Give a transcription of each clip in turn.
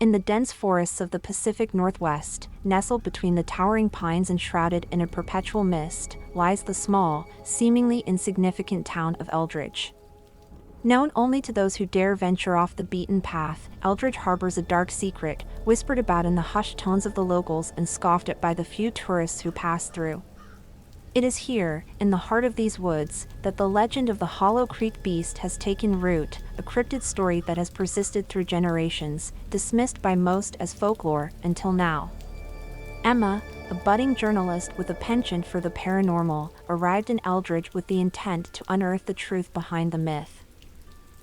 In the dense forests of the Pacific Northwest, nestled between the towering pines and shrouded in a perpetual mist, lies the small, seemingly insignificant town of Eldridge. Known only to those who dare venture off the beaten path, Eldridge harbors a dark secret, whispered about in the hushed tones of the locals and scoffed at by the few tourists who pass through. It is here, in the heart of these woods, that the legend of the Hollow Creek Beast has taken root, a cryptid story that has persisted through generations, dismissed by most as folklore until now. Emma, a budding journalist with a penchant for the paranormal, arrived in Eldridge with the intent to unearth the truth behind the myth.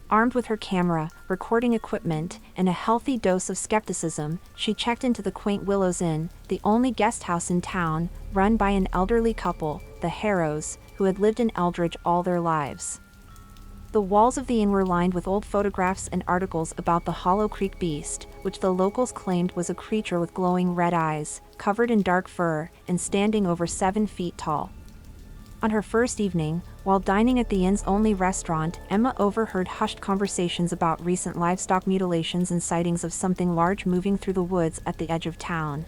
Armed with her camera, recording equipment, and a healthy dose of skepticism, she checked into the quaint Willows Inn, the only guest house in town, run by an elderly couple, the Harrows, who had lived in Eldridge all their lives. The walls of the inn were lined with old photographs and articles about the Hollow Creek Beast, which the locals claimed was a creature with glowing red eyes, covered in dark fur, and standing over 7 feet tall. On her first evening, while dining at the inn's only restaurant, Emma overheard hushed conversations about recent livestock mutilations and sightings of something large moving through the woods at the edge of town.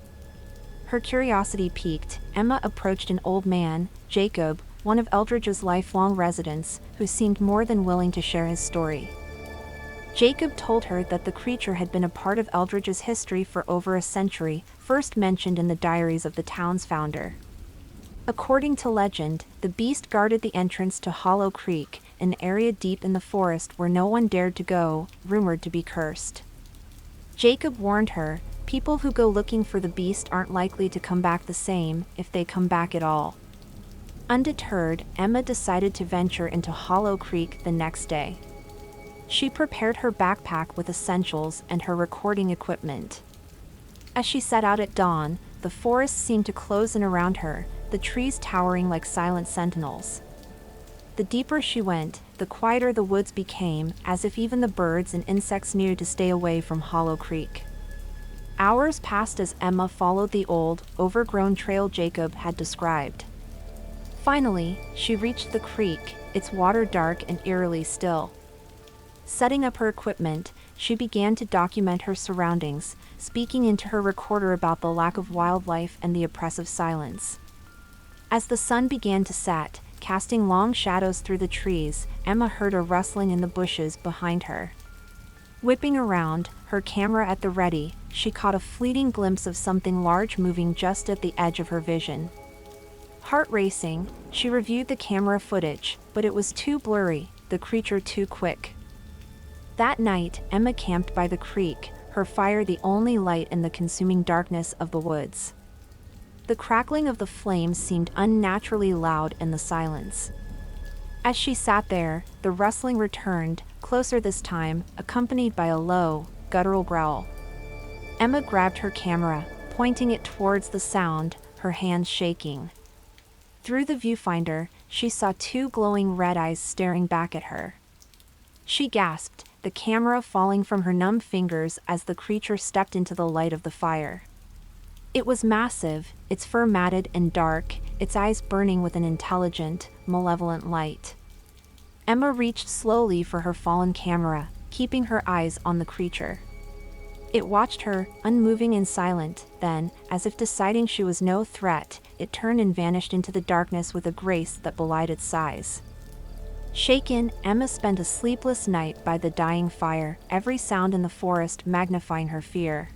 Her curiosity piqued, Emma approached an old man, Jacob, one of Eldridge's lifelong residents, who seemed more than willing to share his story. Jacob told her that the creature had been a part of Eldridge's history for over a century, first mentioned in the diaries of the town's founder. According to legend, the beast guarded the entrance to Hollow Creek, an area deep in the forest where no one dared to go, rumored to be cursed. Jacob warned her, people who go looking for the beast aren't likely to come back the same, if they come back at all. Undeterred, Emma decided to venture into Hollow Creek the next day. She prepared her backpack with essentials and her recording equipment. As she set out at dawn, the forest seemed to close in around her, the trees towering like silent sentinels. The deeper she went, the quieter the woods became, as if even the birds and insects knew to stay away from Hollow Creek. Hours passed as Emma followed the old, overgrown trail Jacob had described. Finally, she reached the creek, its water dark and eerily still. Setting up her equipment, she began to document her surroundings, speaking into her recorder about the lack of wildlife and the oppressive silence. As the sun began to set, casting long shadows through the trees, Emma heard a rustling in the bushes behind her. Whipping around, her camera at the ready, she caught a fleeting glimpse of something large moving just at the edge of her vision. Heart racing, she reviewed the camera footage, but it was too blurry, the creature too quick. That night, Emma camped by the creek, her fire the only light in the consuming darkness of the woods. The crackling of the flames seemed unnaturally loud in the silence. As she sat there, the rustling returned, closer this time, accompanied by a low, guttural growl. Emma grabbed her camera, pointing it towards the sound, her hands shaking. Through the viewfinder, she saw 2 glowing red eyes staring back at her. She gasped, the camera falling from her numb fingers as the creature stepped into the light of the fire. It was massive, its fur matted and dark, its eyes burning with an intelligent, malevolent light. Emma reached slowly for her fallen camera, keeping her eyes on the creature. It watched her, unmoving and silent, then, as if deciding she was no threat, it turned and vanished into the darkness with a grace that belied its size. Shaken, Emma spent a sleepless night by the dying fire, every sound in the forest magnifying her fear.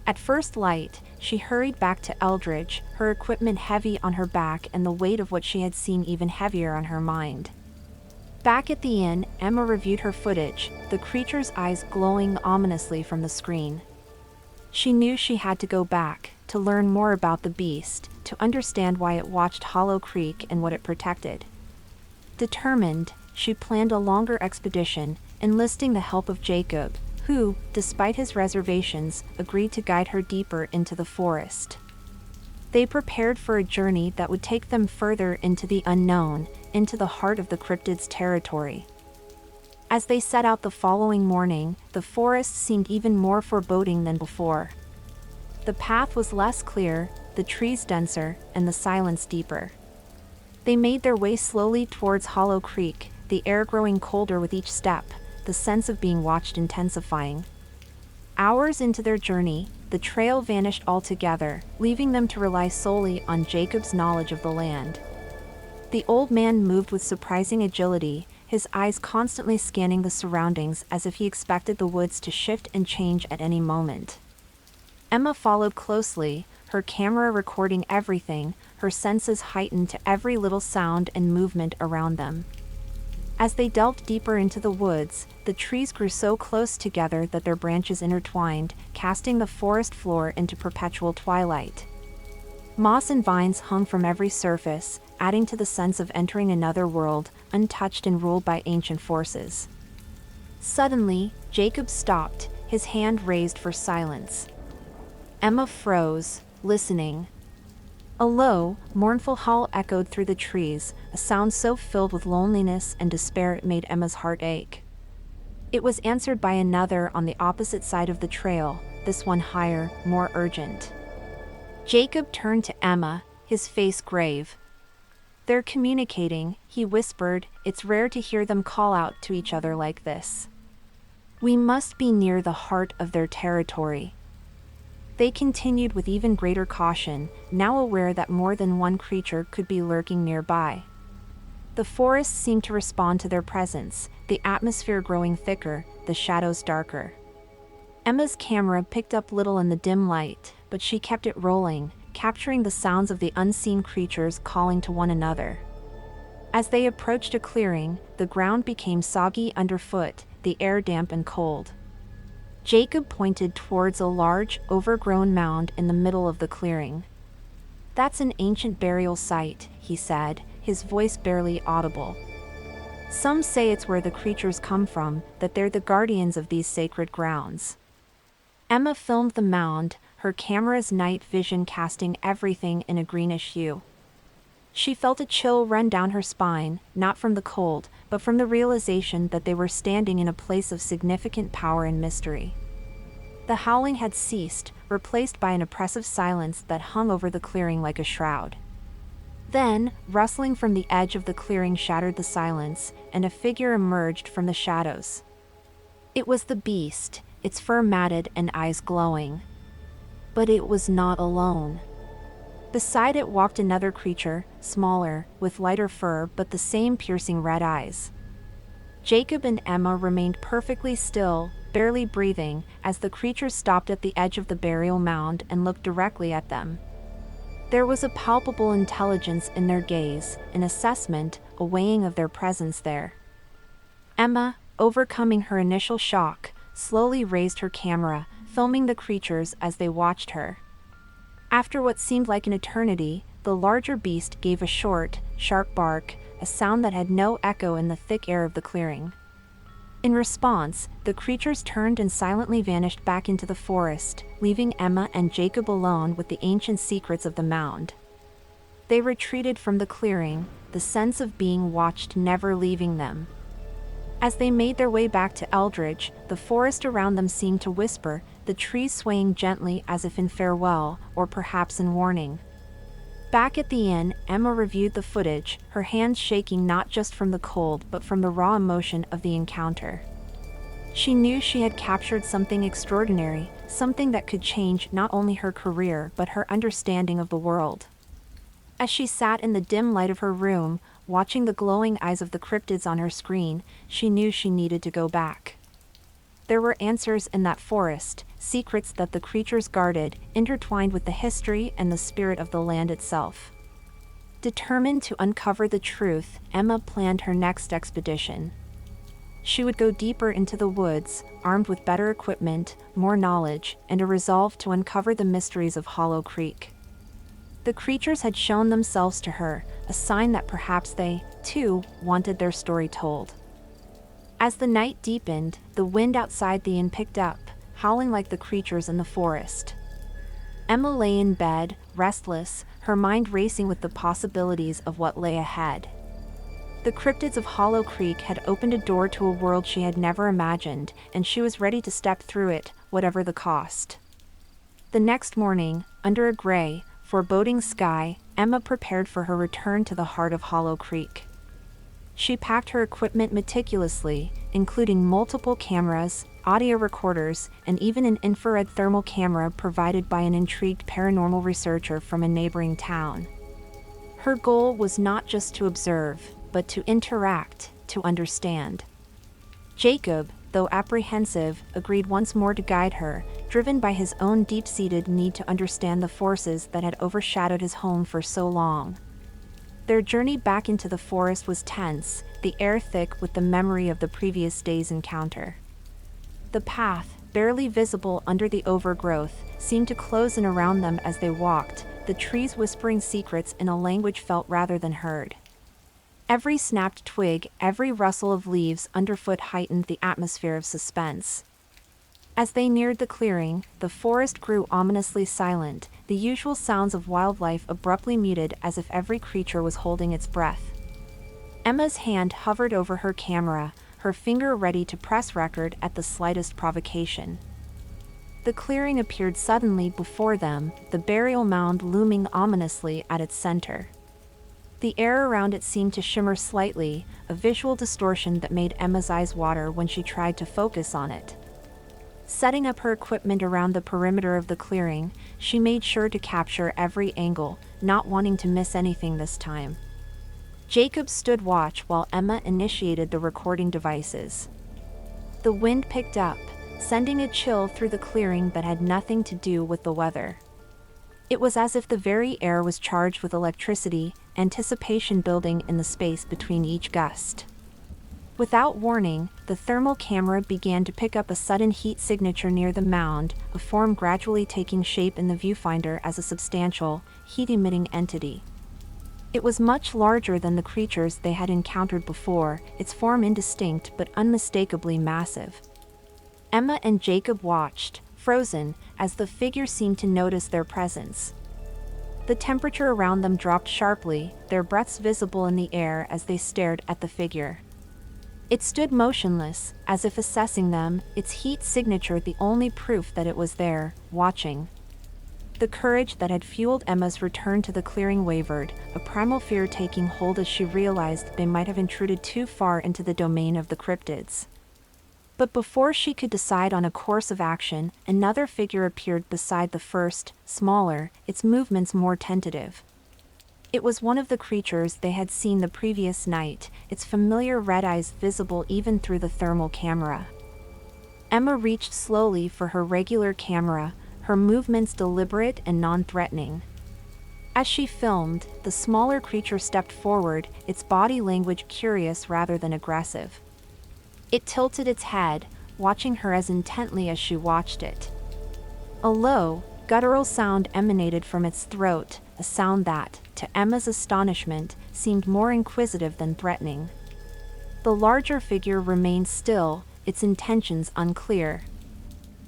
At first light, she hurried back to Eldridge, her equipment heavy on her back and the weight of what she had seen even heavier on her mind. Back at the inn, Emma reviewed her footage, the creature's eyes glowing ominously from the screen. She knew she had to go back, to learn more about the beast, to understand why it watched Hollow Creek and what it protected. Determined, she planned a longer expedition, enlisting the help of Jacob, who, despite his reservations, agreed to guide her deeper into the forest. They prepared for a journey that would take them further into the unknown, into the heart of the cryptid's territory. As they set out the following morning, the forest seemed even more foreboding than before. The path was less clear, the trees denser, and the silence deeper. They made their way slowly towards Hollow Creek, the air growing colder with each step, the sense of being watched intensifying. Hours into their journey, the trail vanished altogether, leaving them to rely solely on Jacob's knowledge of the land. The old man moved with surprising agility, his eyes constantly scanning the surroundings as if he expected the woods to shift and change at any moment. Emma followed closely, her camera recording everything, her senses heightened to every little sound and movement around them. As they delved deeper into the woods, the trees grew so close together that their branches intertwined, casting the forest floor into perpetual twilight. Moss and vines hung from every surface, adding to the sense of entering another world, untouched and ruled by ancient forces. Suddenly, Jacob stopped, his hand raised for silence. Emma froze, listening. A low, mournful howl echoed through the trees, a sound so filled with loneliness and despair it made Emma's heart ache. It was answered by another on the opposite side of the trail, this one higher, more urgent. Jacob turned to Emma, his face grave. "They're communicating," he whispered. "It's rare to hear them call out to each other like this. We must be near the heart of their territory." They continued with even greater caution, now aware that more than one creature could be lurking nearby. The forest seemed to respond to their presence, the atmosphere growing thicker, the shadows darker. Emma's camera picked up little in the dim light, but she kept it rolling, capturing the sounds of the unseen creatures calling to one another. As they approached a clearing, the ground became soggy underfoot, the air damp and cold. Jacob pointed towards a large, overgrown mound in the middle of the clearing. "That's an ancient burial site," he said, his voice barely audible. "Some say it's where the creatures come from, that they're the guardians of these sacred grounds." Emma filmed the mound, her camera's night vision casting everything in a greenish hue. She felt a chill run down her spine, not from the cold, but from the realization that they were standing in a place of significant power and mystery. The howling had ceased, replaced by an oppressive silence that hung over the clearing like a shroud. Then, rustling from the edge of the clearing shattered the silence, and a figure emerged from the shadows. It was the beast, its fur matted and eyes glowing. But it was not alone. Beside it walked another creature, smaller, with lighter fur but the same piercing red eyes. Jacob and Emma remained perfectly still, barely breathing, as the creature stopped at the edge of the burial mound and looked directly at them. There was a palpable intelligence in their gaze, an assessment, a weighing of their presence there. Emma, overcoming her initial shock, slowly raised her camera, filming the creatures as they watched her. After what seemed like an eternity, the larger beast gave a short, sharp bark, a sound that had no echo in the thick air of the clearing. In response, the creatures turned and silently vanished back into the forest, leaving Emma and Jacob alone with the ancient secrets of the mound. They retreated from the clearing, the sense of being watched never leaving them. As they made their way back to Eldridge, the forest around them seemed to whisper, the trees swaying gently as if in farewell, or perhaps in warning. Back at the inn, Emma reviewed the footage, her hands shaking not just from the cold but from the raw emotion of the encounter. She knew she had captured something extraordinary, something that could change not only her career but her understanding of the world. As she sat in the dim light of her room, watching the glowing eyes of the cryptids on her screen, she knew she needed to go back. There were answers in that forest, secrets that the creatures guarded, intertwined with the history and the spirit of the land itself. Determined to uncover the truth, Emma planned her next expedition. She would go deeper into the woods, armed with better equipment, more knowledge, and a resolve to uncover the mysteries of Hollow Creek. The creatures had shown themselves to her, a sign that perhaps they, too, wanted their story told. As the night deepened, the wind outside the inn picked up, howling like the creatures in the forest. Emma lay in bed, restless, her mind racing with the possibilities of what lay ahead. The cryptids of Hollow Creek had opened a door to a world she had never imagined, and she was ready to step through it, whatever the cost. The next morning, under a gray, foreboding sky, Emma prepared for her return to the heart of Hollow Creek. She packed her equipment meticulously, including multiple cameras, audio recorders, and even an infrared thermal camera provided by an intrigued paranormal researcher from a neighboring town. Her goal was not just to observe, but to interact, to understand. Jacob, though apprehensive, agreed once more to guide her, driven by his own deep-seated need to understand the forces that had overshadowed his home for so long. Their journey back into the forest was tense, the air thick with the memory of the previous day's encounter. The path, barely visible under the overgrowth, seemed to close in around them as they walked, the trees whispering secrets in a language felt rather than heard. Every snapped twig, every rustle of leaves underfoot heightened the atmosphere of suspense. As they neared the clearing, the forest grew ominously silent, the usual sounds of wildlife abruptly muted as if every creature was holding its breath. Emma's hand hovered over her camera, her finger ready to press record at the slightest provocation. The clearing appeared suddenly before them, the burial mound looming ominously at its center. The air around it seemed to shimmer slightly, a visual distortion that made Emma's eyes water when she tried to focus on it. Setting up her equipment around the perimeter of the clearing, she made sure to capture every angle, not wanting to miss anything this time. Jacob stood watch while Emma initiated the recording devices. The wind picked up, sending a chill through the clearing that had nothing to do with the weather. It was as if the very air was charged with electricity, anticipation building in the space between each gust. Without warning, the thermal camera began to pick up a sudden heat signature near the mound, a form gradually taking shape in the viewfinder as a substantial, heat-emitting entity. It was much larger than the creatures they had encountered before, its form indistinct but unmistakably massive. Emma and Jacob watched, frozen, as the figure seemed to notice their presence. The temperature around them dropped sharply, their breaths visible in the air as they stared at the figure. It stood motionless, as if assessing them, its heat signature the only proof that it was there, watching. The courage that had fueled Emma's return to the clearing wavered, a primal fear taking hold as she realized they might have intruded too far into the domain of the cryptids. But before she could decide on a course of action, another figure appeared beside the first, smaller, its movements more tentative. It was one of the creatures they had seen the previous night, its familiar red eyes visible even through the thermal camera. Emma reached slowly for her regular camera, her movements deliberate and non-threatening. As she filmed, the smaller creature stepped forward, its body language curious rather than aggressive. It tilted its head, watching her as intently as she watched it. A low, guttural sound emanated from its throat, a sound that, to Emma's astonishment, seemed more inquisitive than threatening. The larger figure remained still, its intentions unclear.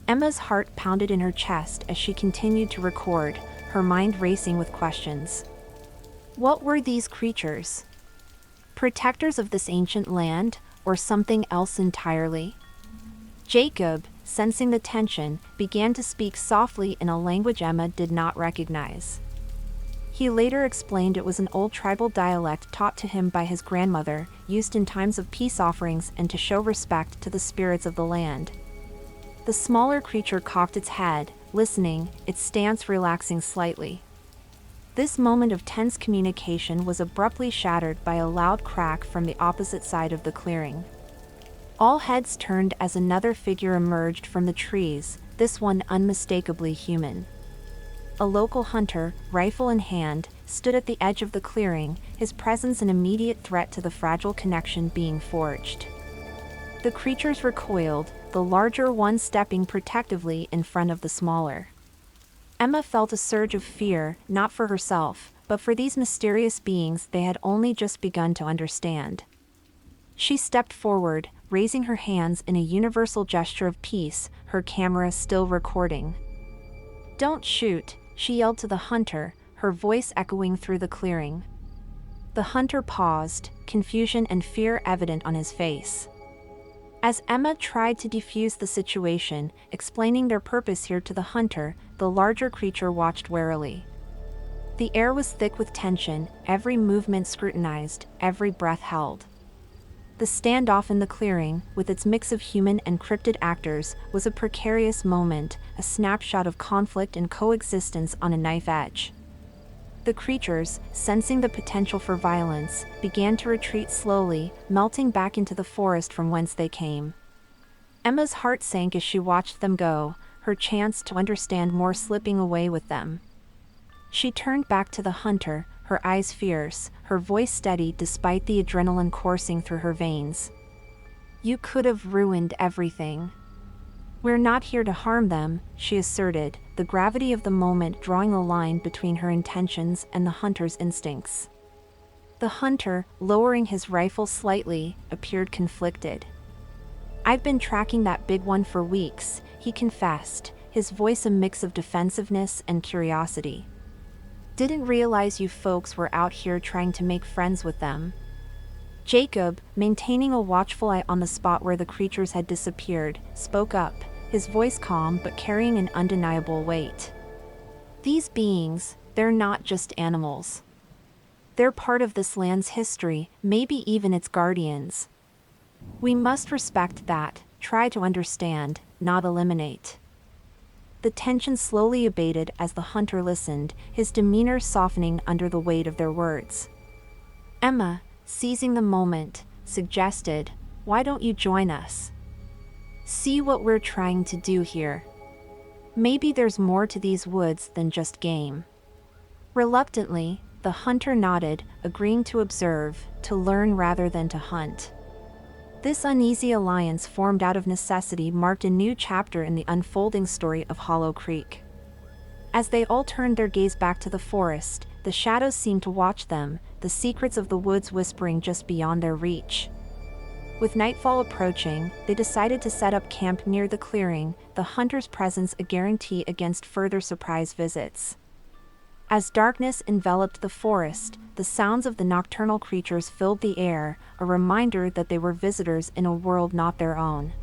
Emma's heart pounded in her chest as she continued to record, her mind racing with questions. What were these creatures? Protectors of this ancient land, or something else entirely? Jacob, sensing the tension, began to speak softly in a language Emma did not recognize. He later explained it was an old tribal dialect taught to him by his grandmother, used in times of peace offerings and to show respect to the spirits of the land. The smaller creature cocked its head, listening, its stance relaxing slightly. This moment of tense communication was abruptly shattered by a loud crack from the opposite side of the clearing. All heads turned as another figure emerged from the trees, this one unmistakably human. A local hunter, rifle in hand, stood at the edge of the clearing, his presence an immediate threat to the fragile connection being forged. The creatures recoiled, the larger one stepping protectively in front of the smaller. Emma felt a surge of fear, not for herself, but for these mysterious beings they had only just begun to understand. She stepped forward, raising her hands in a universal gesture of peace, her camera still recording. "Don't shoot," she yelled to the hunter, her voice echoing through the clearing. The hunter paused, confusion and fear evident on his face. As Emma tried to defuse the situation, explaining their purpose here to the hunter, the larger creature watched warily. The air was thick with tension, every movement scrutinized, every breath held. The standoff in the clearing, with its mix of human and cryptid actors, was a precarious moment, a snapshot of conflict and coexistence on a knife edge. The creatures, sensing the potential for violence, began to retreat slowly, melting back into the forest from whence they came. Emma's heart sank as she watched them go, her chance to understand more slipping away with them. She turned back to the hunter, her eyes fierce, her voice steady despite the adrenaline coursing through her veins. "You could have ruined everything." "We're not here to harm them," she asserted, the gravity of the moment drawing a line between her intentions and the hunter's instincts. The hunter, lowering his rifle slightly, appeared conflicted. "I've been tracking that big one for weeks," he confessed, his voice a mix of defensiveness and curiosity. "Didn't realize you folks were out here trying to make friends with them." Jacob, maintaining a watchful eye on the spot where the creatures had disappeared, spoke up, his voice calm but carrying an undeniable weight. "These beings, they're not just animals. They're part of this land's history, maybe even its guardians. We must respect that, try to understand, not eliminate." The tension slowly abated as the hunter listened, his demeanor softening under the weight of their words. Emma, seizing the moment, suggested, "Why don't you join us? See what we're trying to do here. Maybe there's more to these woods than just game." Reluctantly, the hunter nodded, agreeing to observe, to learn rather than to hunt. This uneasy alliance formed out of necessity marked a new chapter in the unfolding story of Hollow Creek. As they all turned their gaze back to the forest, the shadows seemed to watch them, the secrets of the woods whispering just beyond their reach. With nightfall approaching, they decided to set up camp near the clearing, the hunter's presence a guarantee against further surprise visits. As darkness enveloped the forest, the sounds of the nocturnal creatures filled the air, a reminder that they were visitors in a world not their own.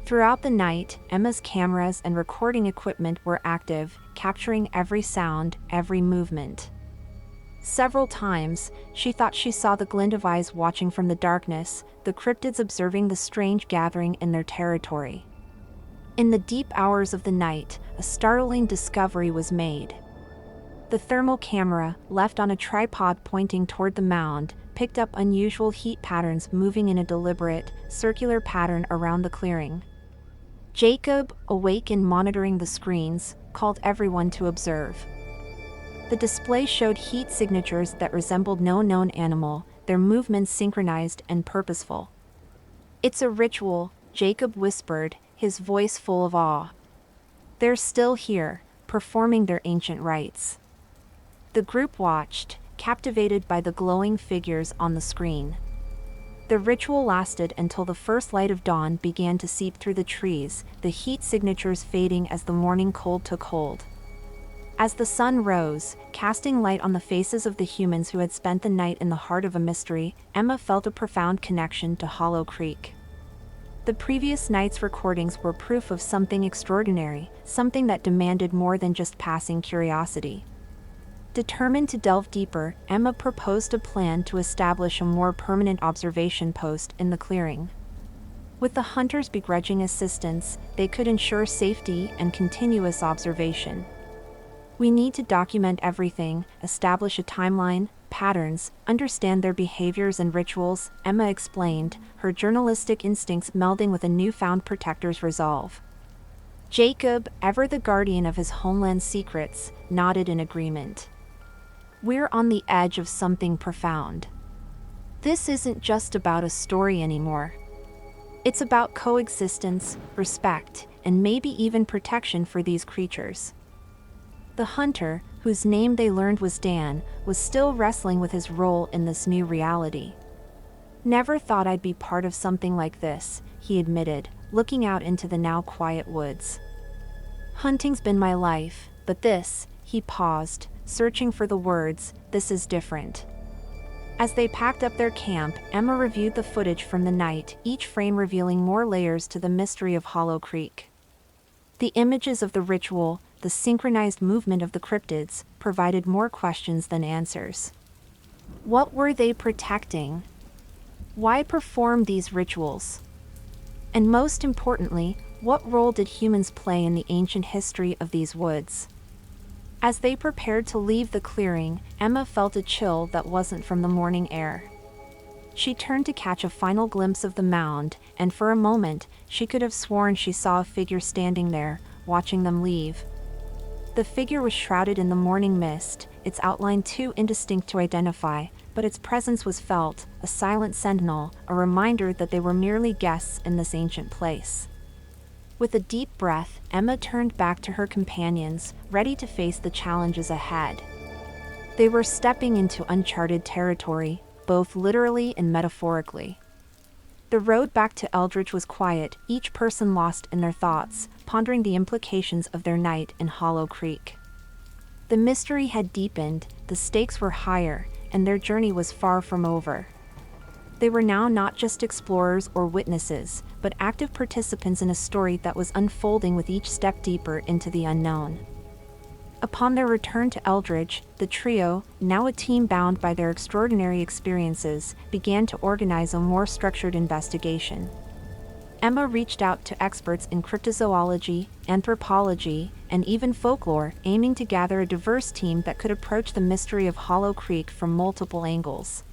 Throughout the night, Emma's cameras and recording equipment were active, capturing every sound, every movement. Several times, she thought she saw the glint of eyes watching from the darkness, the cryptids observing the strange gathering in their territory. In the deep hours of the night, a startling discovery was made. The thermal camera, left on a tripod pointing toward the mound, picked up unusual heat patterns moving in a deliberate, circular pattern around the clearing. Jacob, awake and monitoring the screens, called everyone to observe. The display showed heat signatures that resembled no known animal, their movements synchronized and purposeful. "It's a ritual," Jacob whispered, his voice full of awe. "They're still here, performing their ancient rites." The group watched, captivated by the glowing figures on the screen. The ritual lasted until the first light of dawn began to seep through the trees, the heat signatures fading as the morning cold took hold. As the sun rose, casting light on the faces of the humans who had spent the night in the heart of a mystery, Emma felt a profound connection to Hollow Creek. The previous night's recordings were proof of something extraordinary, something that demanded more than just passing curiosity. Determined to delve deeper, Emma proposed a plan to establish a more permanent observation post in the clearing. With the hunters' begrudging assistance, they could ensure safety and continuous observation. "We need to document everything, establish a timeline, patterns, understand their behaviors and rituals," Emma explained, her journalistic instincts melding with a newfound protector's resolve. Jacob, ever the guardian of his homeland's secrets, nodded in agreement. "We're on the edge of something profound. This isn't just about a story anymore. It's about coexistence, respect, and maybe even protection for these creatures." The hunter, whose name they learned was Dan, was still wrestling with his role in this new reality. "Never thought I'd be part of something like this," he admitted, looking out into the now quiet woods. "Hunting's been my life, but this," he paused, searching for the words, "this is different." As they packed up their camp, Emma reviewed the footage from the night, each frame revealing more layers to the mystery of Hollow Creek. The images of the ritual, the synchronized movement of the cryptids, provided more questions than answers. What were they protecting? Why perform these rituals? And most importantly, what role did humans play in the ancient history of these woods? As they prepared to leave the clearing, Emma felt a chill that wasn't from the morning air. She turned to catch a final glimpse of the mound, and for a moment, she could have sworn she saw a figure standing there, watching them leave. The figure was shrouded in the morning mist, its outline too indistinct to identify, but its presence was felt, a silent sentinel, a reminder that they were merely guests in this ancient place. With a deep breath, Emma turned back to her companions, ready to face the challenges ahead. They were stepping into uncharted territory, both literally and metaphorically. The road back to Eldridge was quiet, each person lost in their thoughts, pondering the implications of their night in Hollow Creek. The mystery had deepened, the stakes were higher, and their journey was far from over. They were now not just explorers or witnesses, but active participants in a story that was unfolding with each step deeper into the unknown. Upon their return to Eldridge, the trio, now a team bound by their extraordinary experiences, began to organize a more structured investigation. Emma reached out to experts in cryptozoology, anthropology, and even folklore, aiming to gather a diverse team that could approach the mystery of Hollow Creek from multiple angles.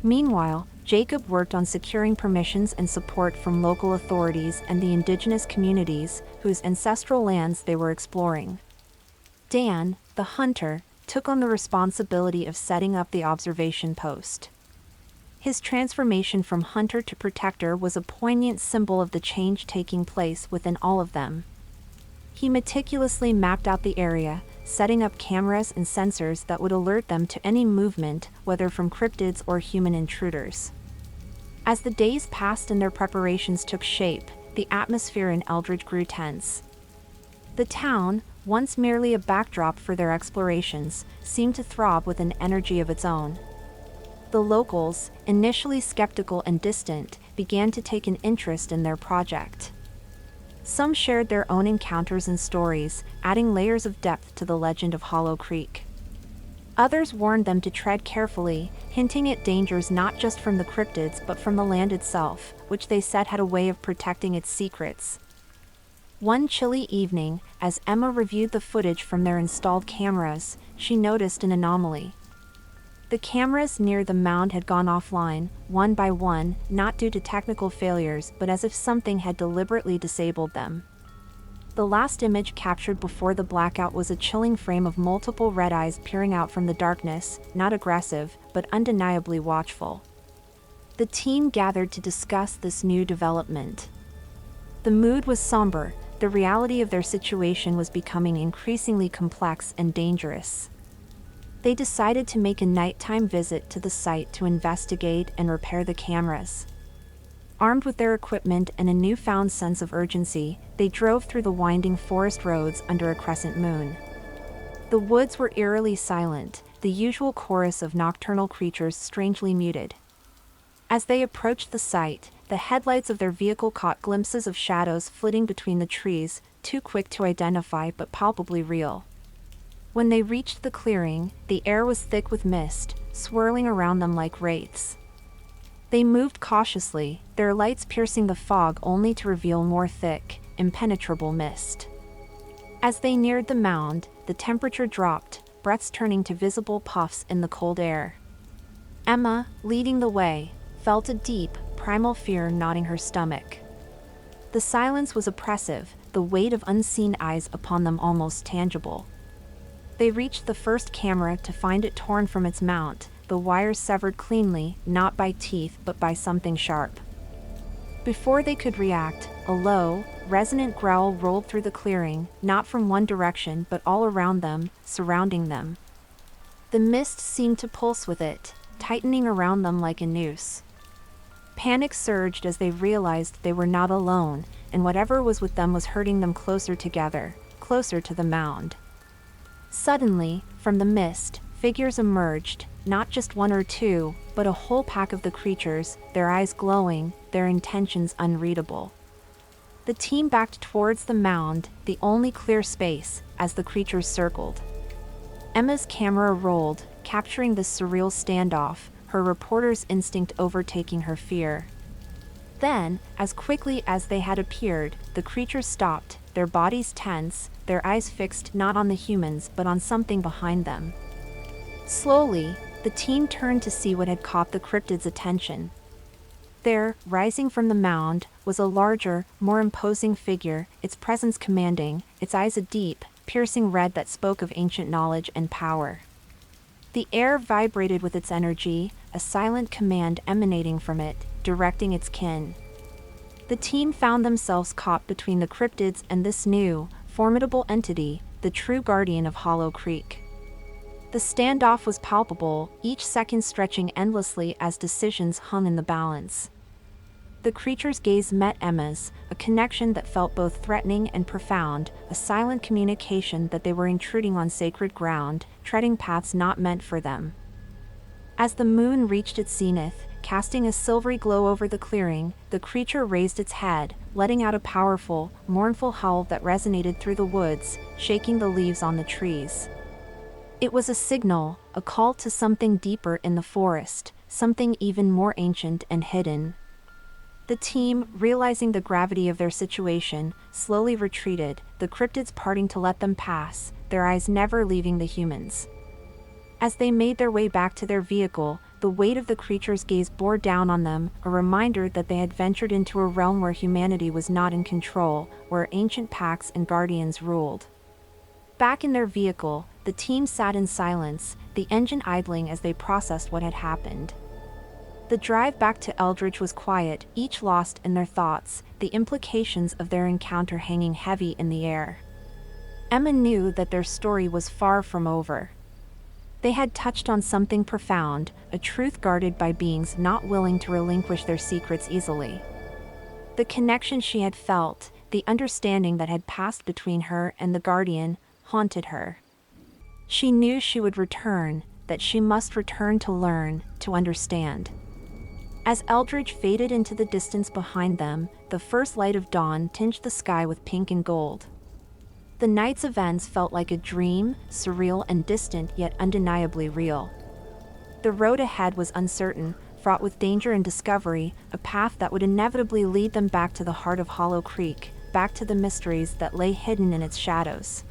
Meanwhile, Jacob worked on securing permissions and support from local authorities and the indigenous communities whose ancestral lands they were exploring. Dan, the hunter, took on the responsibility of setting up the observation post. His transformation from hunter to protector was a poignant symbol of the change taking place within all of them. He meticulously mapped out the area, setting up cameras and sensors that would alert them to any movement, whether from cryptids or human intruders. As the days passed and their preparations took shape, the atmosphere in Eldridge grew tense. The town, once merely a backdrop for their explorations, seemed to throb with an energy of its own. The locals, initially skeptical and distant, began to take an interest in their project. Some shared their own encounters and stories, adding layers of depth to the legend of Hollow Creek. Others warned them to tread carefully, hinting at dangers not just from the cryptids but from the land itself, which they said had a way of protecting its secrets. One chilly evening, as Emma reviewed the footage from their installed cameras, she noticed an anomaly. The cameras near the mound had gone offline, one by one, not due to technical failures but as if something had deliberately disabled them. The last image captured before the blackout was a chilling frame of multiple red eyes peering out from the darkness, not aggressive, but undeniably watchful. The team gathered to discuss this new development. The mood was somber. The reality of their situation was becoming increasingly complex and dangerous. They decided to make a nighttime visit to the site to investigate and repair the cameras. Armed with their equipment and a newfound sense of urgency, they drove through the winding forest roads under a crescent moon. The woods were eerily silent, the usual chorus of nocturnal creatures strangely muted. As they approached the site, the headlights of their vehicle caught glimpses of shadows flitting between the trees, too quick to identify but palpably real. When they reached the clearing, the air was thick with mist, swirling around them like wraiths. They moved cautiously, their lights piercing the fog only to reveal more thick, impenetrable mist. As they neared the mound, the temperature dropped, breaths turning to visible puffs in the cold air. Emma, leading the way, felt a deep, primal fear knotting her stomach. The silence was oppressive, the weight of unseen eyes upon them almost tangible. They reached the first camera to find it torn from its mount, the wires severed cleanly, not by teeth but by something sharp. Before they could react, a low, resonant growl rolled through the clearing, not from one direction but all around them, surrounding them. The mist seemed to pulse with it, tightening around them like a noose. Panic surged as they realized they were not alone, and whatever was with them was herding them closer together, closer to the mound. Suddenly, from the mist, figures emerged, not just one or two, but a whole pack of the creatures, their eyes glowing, their intentions unreadable. The team backed towards the mound, the only clear space, as the creatures circled. Emma's camera rolled, capturing this surreal standoff, her reporter's instinct overtaking her fear. Then, as quickly as they had appeared, the creatures stopped, their bodies tense, their eyes fixed not on the humans but on something behind them. Slowly, the team turned to see what had caught the cryptid's attention. There, rising from the mound, was a larger, more imposing figure, its presence commanding, its eyes a deep, piercing red that spoke of ancient knowledge and power. The air vibrated with its energy, a silent command emanating from it, directing its kin. The team found themselves caught between the cryptids and this new, formidable entity, the true guardian of Hollow Creek. The standoff was palpable, each second stretching endlessly as decisions hung in the balance. The creature's gaze met Emma's, a connection that felt both threatening and profound, a silent communication that they were intruding on sacred ground, treading paths not meant for them. As the moon reached its zenith, casting a silvery glow over the clearing, the creature raised its head, letting out a powerful, mournful howl that resonated through the woods, shaking the leaves on the trees. It was a signal, a call to something deeper in the forest, something even more ancient and hidden. The team, realizing the gravity of their situation, slowly retreated, the cryptids parting to let them pass, their eyes never leaving the humans. As they made their way back to their vehicle, the weight of the creature's gaze bore down on them, a reminder that they had ventured into a realm where humanity was not in control, where ancient pacts and guardians ruled. Back in their vehicle, the team sat in silence, the engine idling as they processed what had happened. The drive back to Eldridge was quiet, each lost in their thoughts, the implications of their encounter hanging heavy in the air. Emma knew that their story was far from over. They had touched on something profound, a truth guarded by beings not willing to relinquish their secrets easily. The connection she had felt, the understanding that had passed between her and the Guardian, haunted her. She knew she would return, that she must return to learn, to understand. As Eldridge faded into the distance behind them, the first light of dawn tinged the sky with pink and gold. The night's events felt like a dream, surreal and distant yet undeniably real. The road ahead was uncertain, fraught with danger and discovery, a path that would inevitably lead them back to the heart of Hollow Creek, back to the mysteries that lay hidden in its shadows.